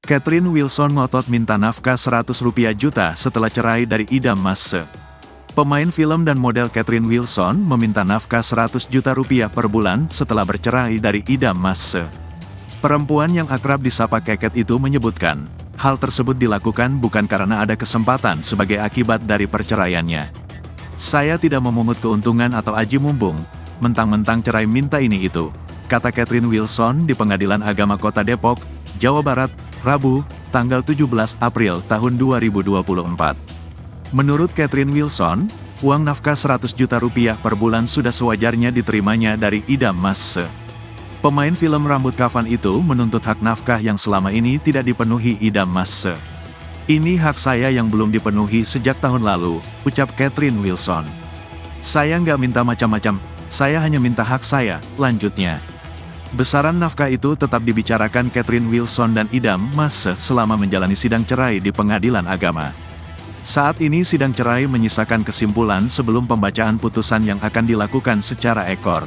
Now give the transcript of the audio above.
Catherine Wilson ngotot minta nafkah 100 rupiah juta setelah cerai dari Idam Mas. Pemain film dan model Catherine Wilson meminta nafkah 100 juta rupiah per bulan setelah bercerai dari Idam Mas. Perempuan yang akrab disapa Keket itu menyebutkan, hal tersebut dilakukan bukan karena ada kesempatan sebagai akibat dari perceraiannya. Saya tidak memungut keuntungan atau aji mumpung, mentang-mentang cerai minta ini itu, kata Catherine Wilson di Pengadilan Agama Kota Depok, Jawa Barat, Rabu, tanggal 17 April tahun 2024. Menurut Catherine Wilson, uang nafkah 100 juta rupiah per bulan sudah sewajarnya diterimanya dari Idam Mas. Pemain film rambut kafan itu menuntut hak nafkah yang selama ini tidak dipenuhi Idam Mas. Ini hak saya yang belum dipenuhi sejak tahun lalu, ucap Catherine Wilson. Saya nggak minta macam-macam, saya hanya minta hak saya, lanjutnya. Besaran nafkah itu tetap dibicarakan Catherine Wilson dan Idam Mas selama menjalani sidang cerai di Pengadilan Agama. Saat ini sidang cerai menyisakan kesimpulan sebelum pembacaan putusan yang akan dilakukan secara ekor.